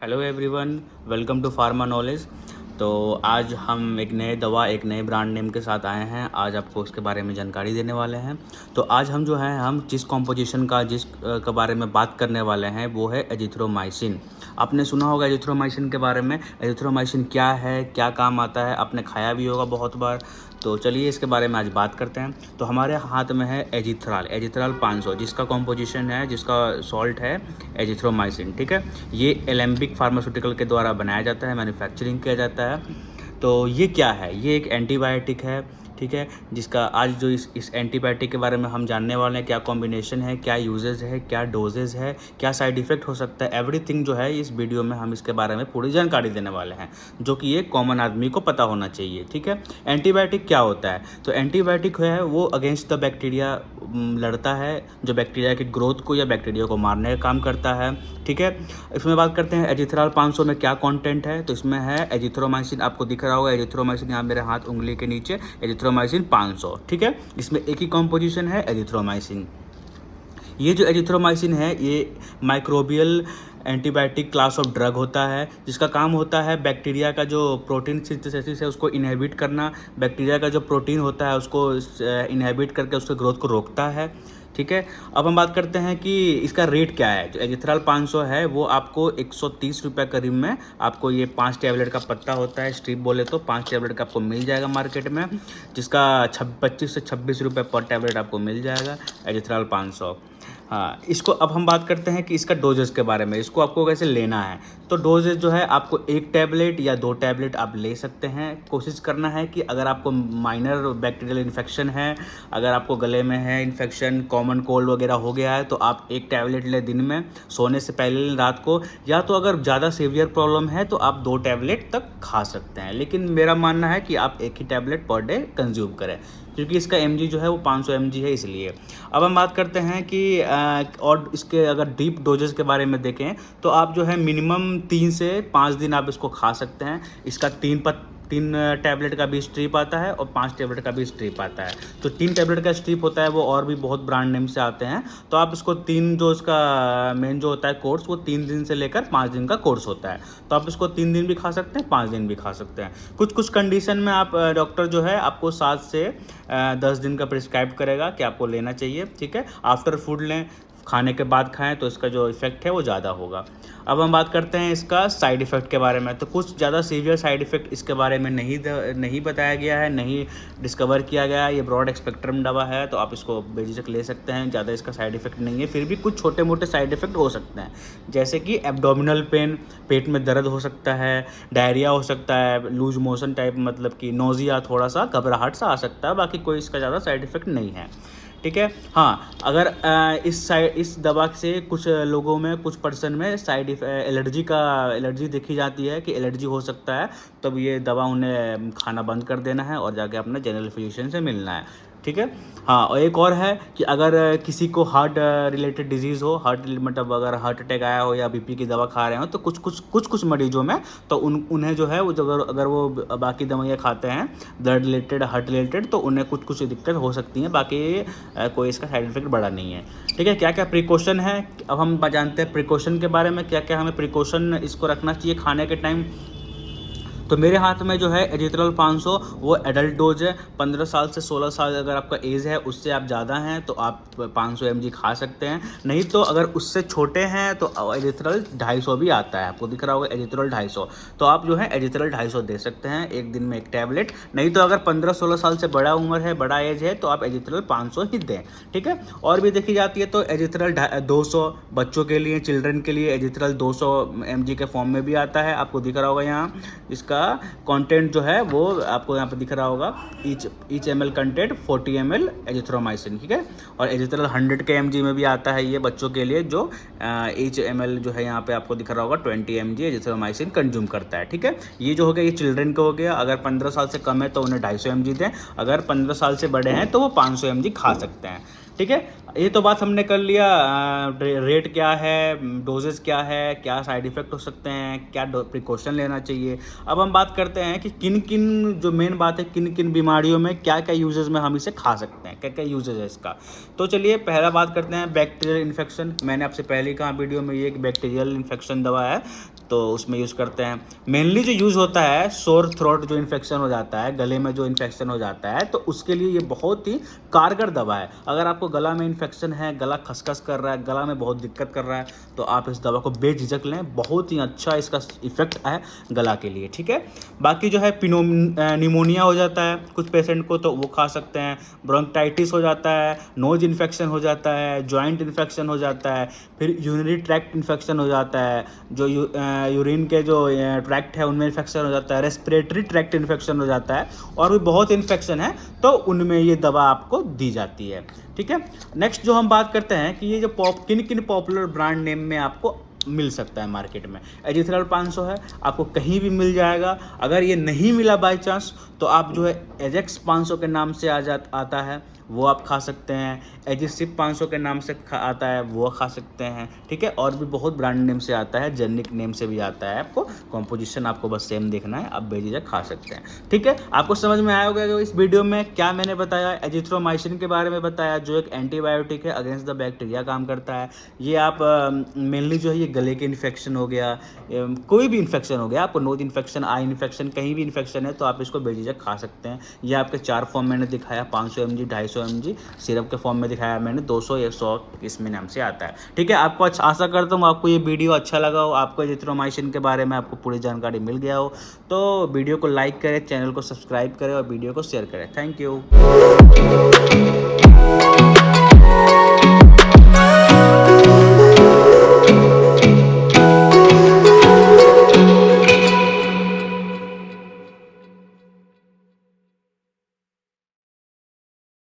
Hello everyone, welcome to Pharma Knowledge. तो आज हम एक नए दवा एक नए ब्रांड नेम के साथ आए हैं। आज आपको उसके बारे में जानकारी देने वाले हैं। तो आज हम जो है हम जिस कॉम्पोजिशन का के बारे में बात करने वाले हैं वो है एजिथ्रोमाइसिन। आपने सुना होगा एजिथ्रोमाइसिन के बारे में। एजिथ्रोमाइसिन क्या है, क्या काम आता है, आपने खाया भी होगा बहुत बार। तो चलिए इसके बारे में आज बात करते हैं। तो हमारे हाथ में है एजिथ्राल 500, जिसका कॉम्पोजिशन है, जिसका सॉल्ट है एजिथ्रोमाइसिन। ठीक है, ये एलेम्बिक फार्मास्यूटिकल के द्वारा बनाया जाता है, मैन्युफैक्चरिंग किया जाता है। तो ये क्या है? ये एक एंटीबायोटिक है। ठीक है, जिसका आज जो इस एंटीबायोटिक के बारे में हम जानने वाले हैं, क्या कॉम्बिनेशन है, क्या यूजेज है, क्या डोजेज है, क्या साइड इफेक्ट हो सकता है, एवरीथिंग जो है इस वीडियो में हम इसके बारे में पूरी जानकारी देने वाले हैं, जो कि एक कॉमन आदमी को पता होना चाहिए। ठीक है, एंटीबायोटिक क्या होता है? तो एंटीबायोटिक है वो अगेंस्ट द बैक्टीरिया लड़ता है, जो बैक्टीरिया की ग्रोथ को या बैक्टीरिया को मारने का काम करता है। ठीक है, इसमें बात करते हैं एजिथ्राल 500 में क्या कंटेंट है। तो इसमें है एजिथ्रोमाइसिन, आपको दिख रहा होगा एजिथ्रोमाइसिन यहाँ मेरे हाथ उंगली के नीचे, एजिथ्रोमाइसिन 500। ठीक है, इसमें एक ही कॉम्पोजिशन है एजिथ्रोमाइसिन। ये जो एजिथ्रोमाइसिन है ये microbial antibiotic class of drug होता है, जिसका काम होता है बैक्टीरिया का जो प्रोटीन सिंथेसिस है उसको इनहिबिट करना। बैक्टीरिया का जो प्रोटीन होता है उसको इनहिबिट करके उसके ग्रोथ को रोकता है। ठीक है, अब हम बात करते हैं कि इसका रेट क्या है। जो एजिथ्राल 500 है वो आपको 130 रुपये करीब में आपको ये 5 टैबलेट का पत्ता होता है, स्ट्रिप बोले तो 5 टैबलेट का आपको मिल जाएगा मार्केट में, जिसका 25 से 26 रुपये पर टैबलेट आपको मिल जाएगा एजिथ्राल 500। हाँ, इसको अब हम बात करते हैं कि इसका डोजेस के बारे में, इसको आपको कैसे लेना है। तो डोजेस जो है आपको 1 टैबलेट या 2 टैबलेट आप ले सकते हैं। कोशिश करना है कि अगर आपको माइनर बैक्टीरियल इन्फेक्शन है, अगर आपको गले में है इन्फेक्शन, कॉमन कोल्ड वगैरह हो गया है, तो आप 1 टैबलेट लें दिन में, सोने से पहले लें रात को। या तो अगर ज़्यादा सीवियर प्रॉब्लम है तो आप 2 टैबलेट तक खा सकते हैं, लेकिन मेरा मानना है कि आप 1 ही टैबलेट पर डे कंज्यूम करें, क्योंकि इसका mg जो है वो 500 mg है इसलिए। अब हम बात करते हैं कि और इसके अगर डीप डोजेस के बारे में देखें तो आप जो है मिनिमम 3 से 5 दिन आप इसको खा सकते हैं। इसका 3 टैबलेट का भी स्ट्रिप आता है और 5 टैबलेट का भी स्ट्रिप आता है। तो 3 टैबलेट का स्ट्रिप होता है वो और भी बहुत ब्रांड नेम से आते हैं। तो आप इसको 3 जो इसका मेन जो होता है कोर्स, वो 3 दिन से लेकर 5 दिन का कोर्स होता है। तो आप इसको 3 दिन भी खा सकते हैं, 5 दिन भी खा सकते हैं। कुछ कंडीशन में आप डॉक्टर जो है आपको 7 से 10 दिन का प्रिस्क्राइब करेगा कि आपको लेना चाहिए। ठीक है, आफ्टर फूड लें, खाने के बाद खाएं तो इसका जो इफेक्ट है वो ज़्यादा होगा। अब हम बात करते हैं इसका साइड इफ़ेक्ट के बारे में। तो कुछ ज़्यादा सीवियर साइड इफ़ेक्ट इसके बारे में नहीं बताया गया है, नहीं डिस्कवर किया गया है। ये ब्रॉड स्पेक्ट्रम दवा है तो आप इसको बेझिझक ले सकते हैं, ज़्यादा इसका साइड इफ़ेक्ट नहीं है। फिर भी कुछ छोटे मोटे साइड इफ़ेक्ट हो सकते हैं, जैसे कि एब्डोमिनल पेन, पेट में दर्द हो सकता है, डायरिया हो सकता है, लूज मोशन टाइप, मतलब कि नोजिया, थोड़ा सा घबराहट सा आ सकता है। बाकी कोई इसका ज़्यादा साइड इफ़ेक्ट नहीं है। ठीक है, हाँ, अगर इस दवा से कुछ लोगों में, कुछ पर्सन में एलर्जी देखी जाती है कि एलर्जी हो सकता है, तब ये दवा उन्हें खाना बंद कर देना है और जाके अपने जनरल फिजिशियन से मिलना है। ठीक है, हाँ, और एक और है कि अगर किसी को हार्ट रिलेटेड डिजीज़ हो, मतलब अगर हार्ट अटैक आया हो या बीपी की दवा खा रहे हो, तो कुछ मरीजों में तो उन्हें जो है वो अगर वो बाकी दवाइयाँ खाते हैं ब्लड रिलेटेड, हार्ट रिलेटेड, तो उन्हें कुछ दिक्कत हो सकती है। बाकी कोई इसका साइड इफेक्ट बड़ा नहीं है। ठीक है, क्या क्या प्रिकॉशन है, अब हम जानते हैं प्रिकॉशन के बारे में, क्या क्या हमें प्रिकॉशन इसको रखना चाहिए खाने के टाइम। तो मेरे हाथ में जो है एजिथ्रॉल 500 वो एडल्ट डोज है। 15 साल से 16 साल अगर आपका एज है, उससे आप ज़्यादा हैं तो आप 500 mg खा सकते हैं। नहीं तो अगर उससे छोटे हैं तो एजिथ्रॉल 250 भी आता है, आपको दिख रहा होगा एजिथ्रॉल 250, तो आप जो है एजिथ्रॉल 250 दे सकते हैं एक दिन में 1 टैबलेट। नहीं तो अगर 15-16 साल से बड़ा उम्र है, बड़ा एज है, तो आप एजिथ्रॉल 500 ही दें। ठीक है, और भी देखी जाती है तो एजिथ्रॉल 200 बच्चों के लिए, चिल्ड्रन के लिए एजिथ्रॉल 200 mg के फॉर्म में भी आता है, आपको दिख रहा होगा यहाँ। इसका कंटेंट जो है वो आपको यहाँ पे दिख रहा होगा, each ml content 40 ml azithromycin. ठीक है, और एजिथ्रॉल 100 के mg में भी आता है ये बच्चों के लिए, जो ईच ml जो है यहाँ पे आपको दिख रहा होगा 20 mg एजिथ्रोमाइसिन कंज्यूम करता है। ठीक है, ये जो हो गया ये चिल्ड्रन का हो गया। अगर 15 साल से कम है तो उन्हें 250 mg दें, अगर 15 साल से बड़े हैं तो वो 500 mg खा सकते हैं। ठीक है, ये तो बात हमने कर लिया, रेट क्या है, डोजेस क्या है, क्या साइड इफ़ेक्ट हो सकते हैं, क्या प्रिकॉशन लेना चाहिए। अब हम बात करते हैं कि किन किन, जो मेन बात है, किन किन बीमारियों में क्या क्या यूजेस में हम इसे खा सकते हैं, क्या क्या यूजेस है इसका। तो चलिए पहला बात करते हैं बैक्टीरियल इन्फेक्शन। मैंने आपसे पहले कहा वीडियो में, ये एक बैक्टीरियल इन्फेक्शन दवा है। तो उसमें यूज़ करते हैं। मेनली जो यूज़ होता है सोर थ्रोट जो इन्फेक्शन हो जाता है, गले में जो इन्फेक्शन हो जाता है, तो उसके लिए ये बहुत ही कारगर दवा है। अगर आपको गला में इन्फेक्शन है, गला खसखस कर रहा है, गला में बहुत दिक्कत कर रहा है, तो आप इस दवा को बेझिझक लें। बहुत ही अच्छा इसका इफेक्ट है गला के लिए, ठीक है। बाकी जो है निमोनिया हो जाता है कुछ पेशेंट को, तो वो खा सकते हैं। ब्रोंकाइटिस हो जाता है, नोज इन्फेक्शन हो जाता है, जॉइंट इन्फेक्शन हो जाता है, फिर यूरिनरी ट्रैक्ट इन्फेक्शन हो जाता है, जो यूरिन के जो ट्रैक्ट है उनमें इन्फेक्शन हो जाता है, रेस्पिरेटरी ट्रैक्ट इन्फेक्शन हो जाता है, और भी बहुत इन्फेक्शन है, तो उनमें ये दवा आपको दी जाती है, ठीक है। नेक्स्ट जो हम बात करते हैं कि ये जो किन किन पॉपुलर ब्रांड नेम में आपको मिल सकता है मार्केट में। एजिथ्रल 500 है, आपको कहीं भी मिल जाएगा। अगर ये नहीं मिला बाय चांस, तो आप जो है एजेक्स 500 के नाम से आता है, वो आप खा सकते हैं। एजिसिप 500 के नाम से आता है, वो खा सकते हैं, ठीक है। और भी बहुत ब्रांड नेम से आता है, जेनिक नेम से भी आता है। आपको कॉम्पोजिशन आपको बस सेम देखना है, आप बेझिझक खा सकते हैं, ठीक है। आपको समझ में आया होगा जो इस वीडियो में क्या मैंने बताया। एजिथ्रोमाइसिन के बारे में बताया, जो एक एंटीबायोटिक है, अगेंस्ट द बैक्टीरिया काम करता है। ये आप मेनली जो है ये गले के इन्फेक्शन हो गया, कोई भी इन्फेक्शन हो गया, आपको नोज इन्फेक्शन, आई इन्फेक्शन, कहीं भी इन्फेक्शन है, तो आप इसको बेझिझक खा सकते हैं। ये आपके 4 फॉर्म मैंने दिखाया, 500 mg, 250 mg, सिरप के फॉर्म में दिखाया मैंने 200, 100 इसमें नाम से आता है, ठीक है। आपको आशा करता हूँ आपको ये वीडियो अच्छा लगा हो, आपको एजिथ्रोमाइसिन के बारे में आपको पूरी जानकारी मिल गया हो। तो वीडियो को लाइक करें, चैनल को सब्सक्राइब करें और वीडियो को शेयर करें। Thank you.